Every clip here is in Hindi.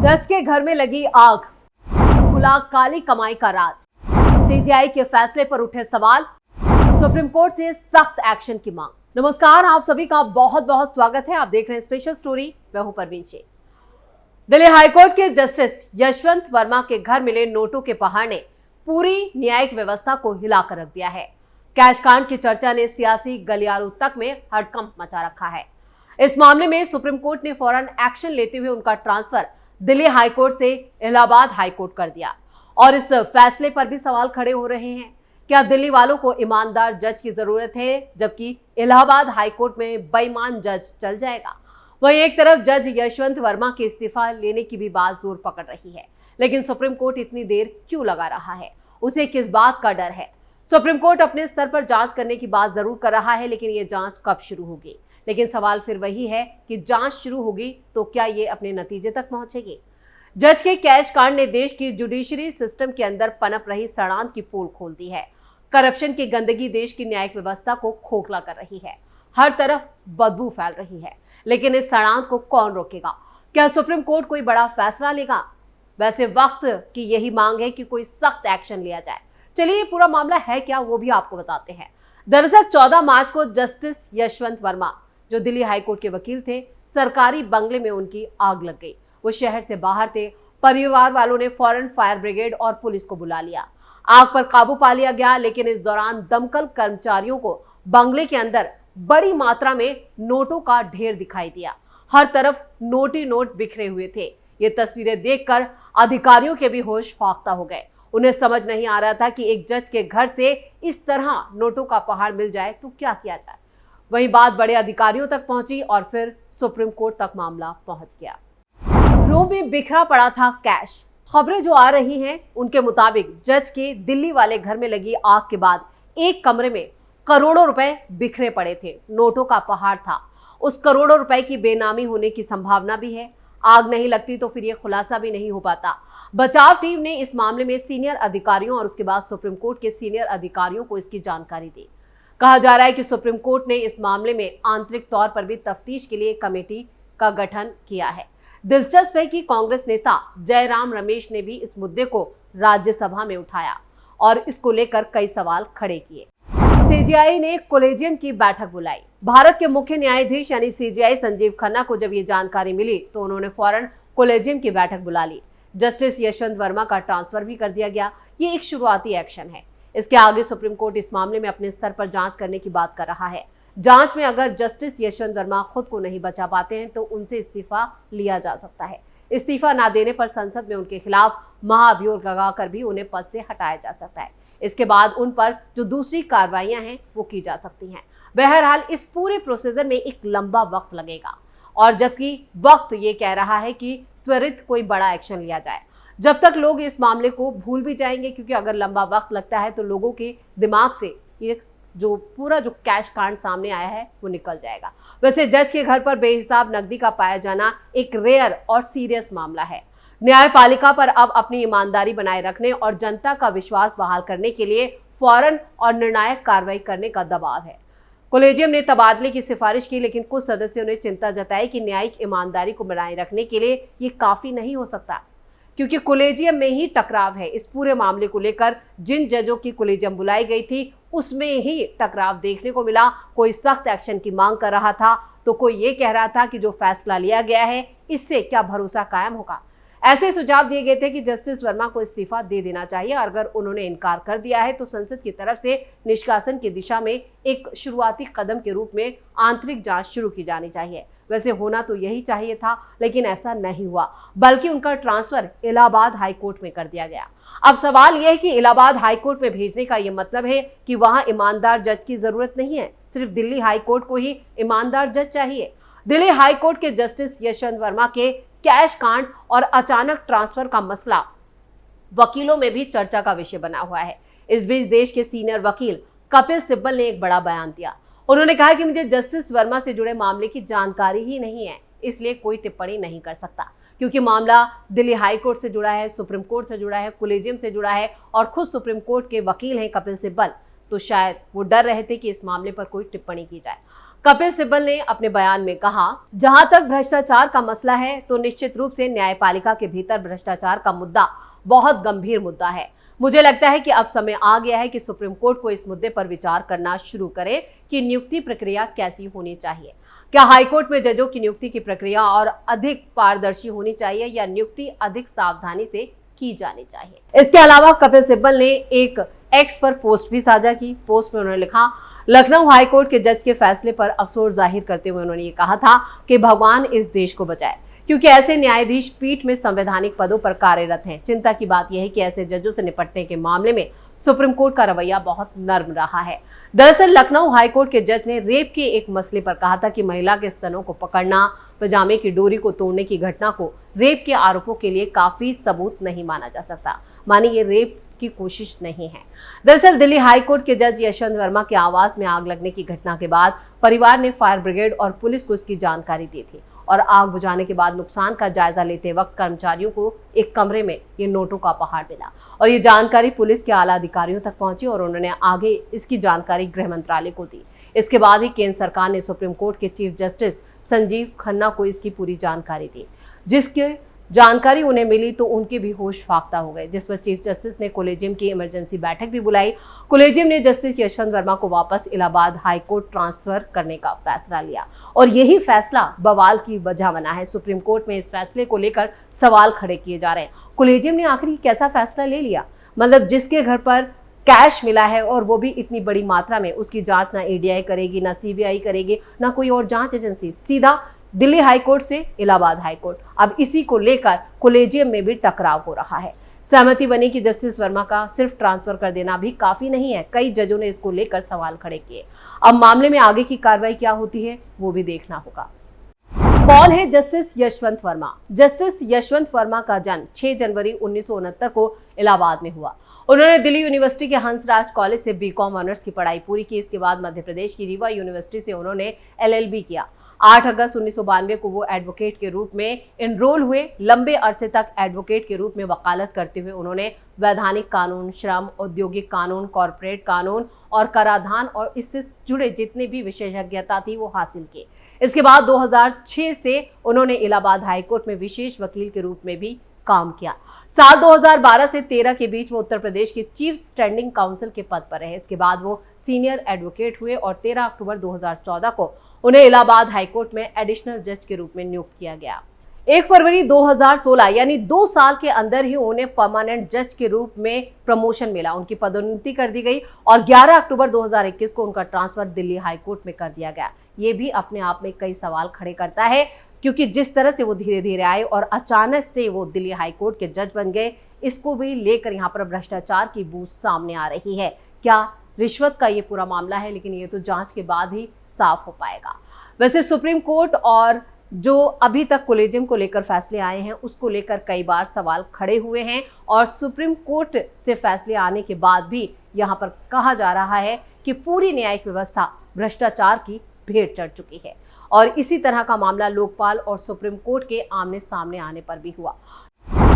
जज के घर में लगी आग, खुला काली कमाई का राज। सीजीआई के फैसले पर उठे सवाल, सुप्रीम कोर्ट से सख्त एक्शन की मांग। नमस्कार, आप सभी का बहुत बहुत स्वागत है। आप देख रहे हैं स्पेशल स्टोरी। मैं हूं परवीन शेख। दिल्ली हाईकोर्ट के जस्टिस यशवंत वर्मा के घर मिले नोटों के पहाड़ ने पूरी न्यायिक व्यवस्था को हिलाकर रख दिया है। कैश कांड की चर्चा ने सियासी गलियारों तक में हड़कंप मचा रखा है। इस मामले में सुप्रीम कोर्ट ने फौरन एक्शन लेते हुए उनका ट्रांसफर दिल्ली हाईकोर्ट से इलाहाबाद हाईकोर्ट कर दिया। और इस फैसले पर भी सवाल खड़े हो रहे हैं, क्या दिल्ली वालों को ईमानदार जज की जरूरत है, जबकि इलाहाबाद हाईकोर्ट में बेईमान जज चल जाएगा। वहीं एक तरफ जज यशवंत वर्मा के इस्तीफा लेने की भी बात जोर पकड़ रही है, लेकिन सुप्रीम कोर्ट इतनी देर क्यों लगा रहा है? उसे किस बात का डर है? सुप्रीम कोर्ट अपने स्तर पर जांच करने की बात जरूर कर रहा है, लेकिन ये जांच कब शुरू होगी? लेकिन सवाल फिर वही है कि जांच शुरू होगी तो क्या ये अपने नतीजे तक पहुंचेगी? जज के कैश कांड ने देश की जुडिशरी सिस्टम के अंदर पनप रही सड़ांध की पोल खोल दी है। करप्शन की गंदगी देश की न्यायिक व्यवस्था को खोखला कर रही है। हर तरफ बदबू फैल रही है, लेकिन इस सड़ांध को कौन रोकेगा? क्या सुप्रीम कोर्ट कोई बड़ा फैसला लेगा? वैसे वक्त की यही मांग है कि कोई सख्त एक्शन लिया जाए। चलिए, ये पूरा मामला है क्या, वो भी आपको बताते हैं। दरअसल 14 मार्च को जस्टिस यशवंत वर्मा, जो दिल्ली हाईकोर्ट के वकील थे, सरकारी बंगले में उनकी आग लग गई। वो शहर से बाहर थे। परिवार वालों ने फौरन फायर ब्रिगेड और पुलिस को बुला लिया। आग पर काबू पा लिया गया, लेकिन इस दौरान दमकल कर्मचारियों को बंगले के अंदर बड़ी मात्रा में नोटों का ढेर दिखाई दिया। हर तरफ नोट ही नोट बिखरे हुए थे। ये तस्वीरें देखकर अधिकारियों के भी होश फाख्ता हो गए। उन्हें समझ नहीं आ रहा था कि एक जज के घर से इस तरह नोटों का पहाड़ मिल जाए तो क्या किया जाए। वहीं बात बड़े अधिकारियों तक पहुंची और फिर सुप्रीम कोर्ट तक मामला पहुंच गया। रूम में बिखरा पड़ा था कैश। खबरें जो आ रही हैं उनके मुताबिक जज के दिल्ली वाले घर में लगी आग के बाद एक कमरे में करोड़ों रुपए बिखरे पड़े थे। नोटों का पहाड़ था। उस करोड़ों रुपए की बेनामी होने की संभावना भी है। आग नहीं लगती तो फिर यह खुलासा भी नहीं हो पाता। बचाव टीम ने इस मामले में सीनियर अधिकारियों और उसके बाद सुप्रीम कोर्ट के सीनियर अधिकारियों को इसकी जानकारी दी। कहा जा रहा है कि सुप्रीम कोर्ट ने इस मामले में आंतरिक तौर पर भी तफ्तीश के लिए कमेटी का गठन किया है। दिलचस्प है कि कांग्रेस नेता जयराम रमेश ने भी इस मुद्दे को राज्यसभा में उठाया और इसको लेकर कई सवाल खड़े किए। सीजीआई ने कोलेजियम की बैठक बुलाई। भारत के मुख्य न्यायाधीश यानी सीजीआई संजीव खन्ना को जब ये जानकारी मिली तो उन्होंने फौरन कोलेजियम की बैठक बुला ली। जस्टिस यशवंत वर्मा का ट्रांसफर भी कर दिया गया। ये एक शुरुआती एक्शन है। इसके आगे सुप्रीम कोर्ट इस मामले में अपने स्तर पर जांच करने की बात कर रहा है। जांच में अगर जस्टिस यशवंत वर्मा खुद को नहीं बचा पाते हैं तो उनसे इस्तीफा लिया जा सकता है। इस्तीफा ना देने पर संसद में उनके खिलाफ महाभियोग लगाकर भी उन्हें पद से हटाया जा सकता है। इसके बाद उन पर जो दूसरी कार्रवाइयां हैं वो की जा सकती हैं। बहरहाल इस पूरे प्रोसीजर में एक लंबा वक्त लगेगा, और जबकि वक्त ये कह रहा है कि त्वरित कोई बड़ा एक्शन लिया जाए। जब तक लोग इस मामले को भूल भी जाएंगे, क्योंकि अगर लंबा वक्त लगता है तो लोगों के दिमाग से ये जो पूरा जो कैश कांड सामने आया है वो निकल जाएगा। वैसे जज के घर पर बेहिसाब नकदी का पाया जाना एक रेयर और सीरियस मामला है। न्यायपालिका पर अब अपनी ईमानदारी बनाए रखने और जनता का विश्वास बहाल करने के लिए फौरन और निर्णायक कार्रवाई करने का दबाव है। कोलेजियम ने तबादले की सिफारिश की, लेकिन कुछ सदस्यों ने चिंता जताई कि न्यायिक ईमानदारी को बनाए रखने के लिए ये काफी नहीं हो सकता, क्योंकि कोलेजियम में ही टकराव है। इस पूरे मामले को लेकर जिन जजों की कोलेजियम बुलाई गई थी उसमें ही टकराव देखने को मिला। कोई सख्त एक्शन की मांग कर रहा था तो कोई ये कह रहा था कि जो फैसला लिया गया है इससे क्या भरोसा कायम होगा। ऐसे सुझाव दिए गए थे कि जस्टिस वर्मा को इस्तीफा दे देना चाहिए। अगर उन्होंने इनकार कर दिया है तो संसद की तरफ से निष्कासन की दिशा में एक शुरुआती कदम के रूप में आंतरिक जांच शुरू की जानी चाहिए। वैसे होना तो यही चाहिए था, लेकिन ऐसा नहीं हुआ, बल्कि उनका ट्रांसफर इलाहाबाद हाईकोर्ट में कर दिया गया। अब सवाल यह है कि इलाहाबाद हाईकोर्ट में भेजने का यह मतलब है कि वहां ईमानदार जज की जरूरत नहीं है, सिर्फ दिल्ली हाईकोर्ट को ही ईमानदार जज चाहिए। दिल्ली हाईकोर्ट के जस्टिस यशवंत वर्मा के कैश कांड और अचानक ट्रांसफर का मसला वकीलों में भी चर्चा का विषय बना हुआ है। इस बीच देश के सीनियर वकील कपिल सिब्बल ने एक बड़ा बयान दिया। उन्होंने कहा कि मुझे जस्टिस वर्मा से जुड़े मामले की जानकारी ही नहीं है, इसलिए कोई टिप्पणी नहीं कर सकता, क्योंकि मामला दिल्ली हाईकोर्ट से जुड़ा है, सुप्रीम कोर्ट से जुड़ा है, कोलेजियम से जुड़ा है और खुद सुप्रीम कोर्ट के वकील हैं कपिल सिब्बल। तो शायद वो डर रहे थे कि इस मामले पर कोई टिप्पणी की जाए। कपिल सिब्बल ने अपने बयान में कहा, जहां तक भ्रष्टाचार का मसला है तो निश्चित रूप से न्यायपालिका के भीतर भ्रष्टाचार का मुद्दा बहुत गंभीर मुद्दा है। मुझे लगता है कि अब समय आ गया है कि सुप्रीम कोर्ट को इस मुद्दे पर विचार करना शुरू करे कि नियुक्ति प्रक्रिया कैसी होनी चाहिए। क्या हाईकोर्ट में जजों की नियुक्ति की प्रक्रिया और अधिक पारदर्शी होनी चाहिए या नियुक्ति अधिक सावधानी से की जानी चाहिए। इसके अलावा कपिल सिब्बल ने एक एक्स पर पोस्ट भी साझा की। पोस्ट में उन्होंने लिखा, लखनऊ हाईकोर्ट के जज के फैसले पर अफसोस जाहिर करते हुए उन्होंने ये कहा था कि भगवान इस देश को बचाए, क्योंकि ऐसे न्यायाधीश पीठ में संवैधानिक पदों पर कार्यरत हैं। चिंता की बात यह है कि ऐसे जजों से निपटने के मामले में सुप्रीम कोर्ट का रवैया बहुत नर्म रहा है। दरअसल लखनऊ हाईकोर्ट के जज ने रेप के एक मसले पर कहा था कि महिला के स्तनों को पकड़ना, पजामे की डोरी को तोड़ने की घटना को रेप के आरोपों के लिए काफी सबूत नहीं माना जा सकता। माने ये रेप की कोशिश नहीं है। दरअसल दिल्ली हाईकोर्ट के जज यशवंत वर्मा के आवास में आग लगने की घटना के बाद परिवार ने फायर ब्रिगेड और पुलिस को इसकी जानकारी दी थी और आग बुझाने के बाद नुकसान का जायजा लेते वक्त कर्मचारियों को एक कमरे में ये नोटों का पहाड़ मिला और ये जानकारी पुलिस के आला अधिकारियों तक पहुंची और उन्होंने आगे इसकी जानकारी गृह मंत्रालय को दी। इसके बाद ही केंद्र सरकार ने सुप्रीम कोर्ट के चीफ जस्टिस संजीव खन्ना को इसकी पूरी जानकारी दी। जिसके जानकारी उन्हें मिली तो उनके भी होश फाख्ता हो गए, जिस पर चीफ जस्टिस ने कोलेजियम की इमरजेंसी बैठक भी बुलाई। कोलेजियम ने जस्टिस यशवंत वर्मा को वापस इलाहाबाद हाईकोर्ट ट्रांसफर करने का फैसला लिया और यही फैसला बवाल की वजह बना है। सुप्रीम कोर्ट में इस फैसले को लेकर सवाल खड़े किए जा रहे हैं। कोलेजियम ने आखिर कैसा फैसला ले लिया? मतलब जिसके घर पर कैश मिला है और वो भी इतनी बड़ी मात्रा में, उसकी जांच ना ईडीआई करेगी, ना सीबीआई करेगी, ना कोई और जांच एजेंसी, सीधा दिल्ली हाईकोर्ट से इलाहाबाद हाईकोर्ट। अब इसी को लेकर कोलेजियम में भी टकराव हो रहा है। सहमति बनी कि जस्टिस वर्मा का सिर्फ ट्रांसफर कर देना भी काफी नहीं है। कई जजों ने इसको लेकर सवाल खड़े किए। अब मामले में आगे की कार्रवाई क्या होती है वो भी देखना होगा। कौन है जस्टिस यशवंत वर्मा? जस्टिस यशवंत वर्मा का जन्म 6 जनवरी 1969 को इलाहाबाद में हुआ। उन्होंने दिल्ली यूनिवर्सिटी के हंसराज कॉलेज से बीकॉम ऑनर्स की पढ़ाई पूरी की। इसके बाद मध्य प्रदेश की रीवा यूनिवर्सिटी से उन्होंने एलएलबी किया। 8 अगस्त 1992 को वो एडवोकेट के रूप में एनरोल हुए। लंबे अरसे तक एडवोकेट के रूप में वकालत करते हुए उन्होंने वैधानिक कानून, श्रम, औद्योगिक कानून, कॉर्पोरेट कानून और कराधान और इससे जुड़े जितने भी विशेषज्ञता थी वो हासिल की। इसके बाद 2006 से उन्होंने इलाहाबाद हाईकोर्ट में विशेष वकील के रूप में भी काम किया। साल 2012 से 13 के बीच वो उत्तर प्रदेश के चीफ स्टैंडिंग काउंसिल के पद पर रहे। इसके बाद वो सीनियर एडवोकेट हुए और 13 अक्टूबर 2014 को उन्हें इलाहाबाद हाईकोर्ट में एडिशनल जज के रूप में नियुक्त किया गया। 1 फरवरी 2016 यानी 2 साल के अंदर ही उन्हें परमानेंट जज के रूप में प्रमोशन मिला, उनकी पदोन्नति कर दी गई और 11 अक्टूबर 2021 को उनका ट्रांसफर दिल्ली हाईकोर्ट में कर दिया गया। ये भी अपने आप में कई सवाल खड़े करता है, क्योंकि जिस तरह से वो धीरे धीरे आए और अचानक से वो दिल्ली हाईकोर्ट के जज बन गए, इसको भी लेकर यहाँ पर भ्रष्टाचार की बूझ सामने आ रही है। क्या रिश्वत का ये पूरा मामला है? लेकिन ये तो जांच के बाद ही साफ हो पाएगा। वैसे सुप्रीम कोर्ट और जो अभी तक कोलेजियम को लेकर फैसले आए हैं उसको लेकर कई बार सवाल खड़े हुए हैं और सुप्रीम कोर्ट से फैसले आने के बाद भी यहाँ पर कहा जा रहा है कि पूरी न्यायिक व्यवस्था भ्रष्टाचार की भेंट चढ़ चुकी है। और इसी तरह का मामला लोकपाल और सुप्रीम कोर्ट के आमने सामने आने पर भी हुआ।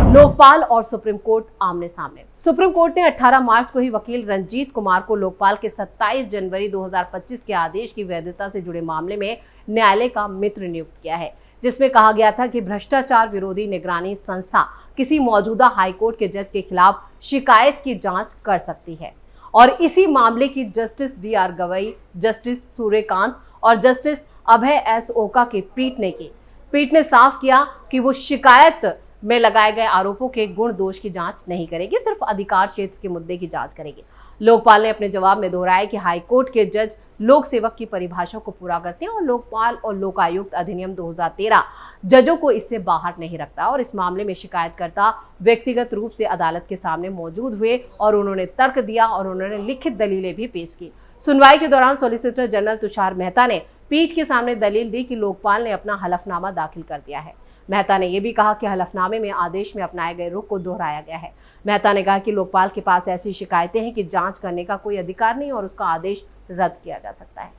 लोकपाल और सुप्रीम कोर्ट आमने सामने। सुप्रीम कोर्ट ने 18 मार्च को ही वकील रंजीत कुमार को लोकपाल के 27 जनवरी 2025 के आदेश की वैधता से जुड़े मामले में न्यायालय का मित्र नियुक्त किया है, जिसमें कहा गया था कि भ्रष्टाचार विरोधी निगरानी संस्था किसी मौजूदा हाईकोर्ट के जज के खिलाफ शिकायत की जांच कर सकती है। और इसी मामले की justice BR Gavai, justice Suryakant और जस्टिस अभय S ओका की पीठ ने साफ किया कि वो शिकायत में लगाए गए आरोपों के गुण दोष की जांच नहीं करेगी, सिर्फ अधिकार क्षेत्र के मुद्दे की जांच करेगी। लोकपाल ने अपने जवाब में दोहराया कि हाईकोर्ट के जज लोक सेवक की परिभाषा को पूरा करते हैं और लोकपाल और लोकायुक्त अधिनियम 2013 जजों को इससे बाहर नहीं रखता। और इस मामले में शिकायतकर्ता व्यक्तिगत रूप से अदालत के सामने मौजूद हुए और उन्होंने तर्क दिया और उन्होंने लिखित दलीलें भी पेश की। सुनवाई के दौरान सॉलिसिटर जनरल तुषार मेहता ने पीठ के सामने दलील दी कि लोकपाल ने अपना हलफनामा दाखिल कर दिया है। मेहता ने यह भी कहा कि हलफनामे में आदेश में अपनाए गए रुख को दोहराया गया है। मेहता ने कहा कि लोकपाल के पास ऐसी शिकायतें हैं कि जांच करने का कोई अधिकार नहीं और उसका आदेश रद्द किया जा सकता है।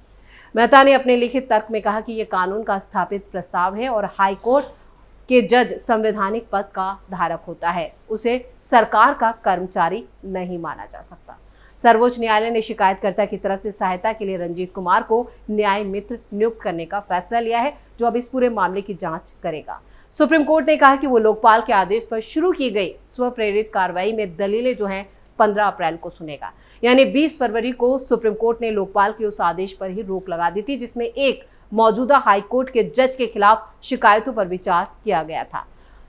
मेहता ने अपने लिखित तर्क में कहा कि यह कानून का स्थापित प्रस्ताव है और हाईकोर्ट के जज संवैधानिक पद का धारक होता है, उसे सरकार का कर्मचारी नहीं माना जा सकता। सर्वोच्च न्यायालय ने शिकायतकर्ता की तरफ से सहायता के लिए रंजीत कुमार को न्याय मित्र नियुक्त करने का फैसला लिया है, जो अब इस पूरे मामले की जांच करेगा। सुप्रीम कोर्ट ने कहा कि वो लोकपाल के आदेश पर शुरू की गई स्वप्रेरित कार्रवाई में दलीलें जो हैं 15 अप्रैल को सुनेगा। यानी 20 फरवरी को सुप्रीम कोर्ट ने लोकपाल के उस आदेश पर ही रोक लगा दी थी जिसमें एक मौजूदा हाईकोर्ट के जज के खिलाफ शिकायतों पर विचार किया गया था।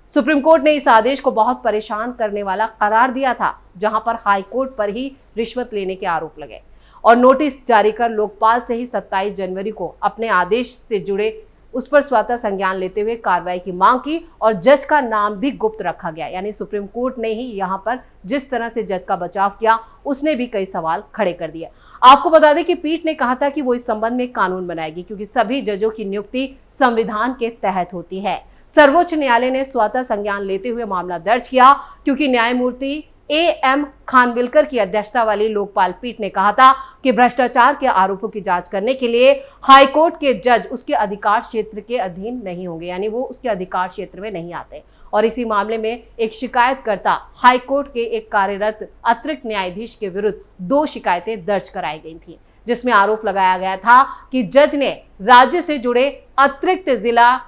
सुप्रीम कोर्ट ने इस आदेश को बहुत परेशान करने वाला करार दिया था, जहां पर हाईकोर्ट पर ही रिश्वत लेने के आरोप लगे और नोटिस जारी कर लोकपाल से ही 27 जनवरी को अपने आदेश से जुड़े उस पर स्वतः संज्ञान लेते हुए कार्रवाई की मांग की और जज का नाम भी गुप्त रखा गया। यानी सुप्रीम कोर्ट ने ही यहां पर जिस तरह से जज का बचाव किया, उसने भी कई सवाल खड़े कर दिए। आपको बता दें कि पीठ ने कहा था कि वो इस संबंध में कानून बनाएगी, क्योंकि सभी जजों की नियुक्ति संविधान के तहत होती है। सर्वोच्च न्यायालय ने स्वतः संज्ञान लेते हुए मामला दर्ज किया, क्योंकि न्यायमूर्ति A.M. खानविलकर की अध्यक्षता वाली लोकपाल पीठ ने कहा था कि भ्रष्टाचार के आरोपों की जांच करने के लिए हाईकोर्ट के जज उसके अधिकार क्षेत्र के अधीन नहीं होंगे, यानी वो उसके अधिकार क्षेत्र में नहीं आते। और इसी मामले में एक शिकायतकर्ता हाईकोर्ट के एक कार्यरत अतिरिक्त न्यायाधीश के विरुद्ध 2 शिकायतें दर्ज कराई गई थी, जिसमें आरोप लगाया गया था कि जज ने राज्य से जुड़े अतिरिक्त जिला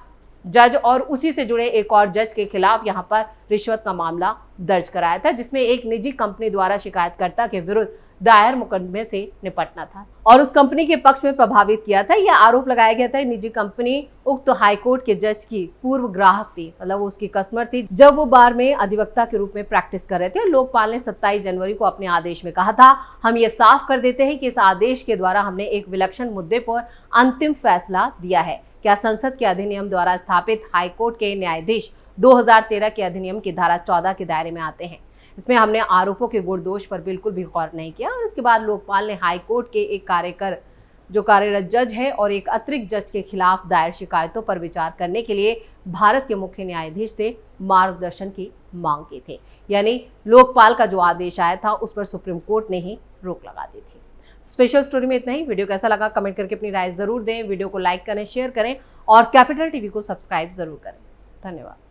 जज और उसी से जुड़े एक और जज के खिलाफ यहां पर रिश्वत का मामला दर्ज कराया था, जिसमें एक निजी कंपनी द्वारा शिकायतकर्ता के विरुद्ध दायर मुकदमे से निपटना था और उस कंपनी के पक्ष में प्रभावित किया था। यह आरोप लगाया गया था निजी कंपनी उक्त हाईकोर्ट के जज की पूर्व ग्राहक थी, मतलब वो उसकी कस्टमर थी जब वो बार में अधिवक्ता के रूप में प्रैक्टिस कर रहे थे। लोकपाल ने 27 जनवरी को अपने आदेश में कहा था, हम ये साफ कर देते हैं कि इस आदेश के द्वारा हमने एक विलक्षण मुद्दे पर अंतिम फैसला दिया है। क्या संसद के अधिनियम द्वारा स्थापित हाईकोर्ट के न्यायाधीश 2013 के अधिनियम की धारा 14 के दायरे में आते हैं। इसमें हमने आरोपों के गुण दोष पर बिल्कुल भी गौर नहीं किया। और इसके बाद लोकपाल ने हाईकोर्ट के एक कार्यरत जज है और एक अतिरिक्त जज के खिलाफ दायर शिकायतों पर विचार करने के लिए भारत के मुख्य न्यायाधीश से मार्गदर्शन की मांग की थी। यानी लोकपाल का जो आदेश आया था उस पर सुप्रीम कोर्ट ने ही रोक लगा दी थी। स्पेशल स्टोरी में इतना ही। वीडियो कैसा लगा कमेंट करके अपनी राय जरूर दें। वीडियो को लाइक करें, शेयर करें और कैपिटल टीवी को सब्सक्राइब जरूर करें। धन्यवाद।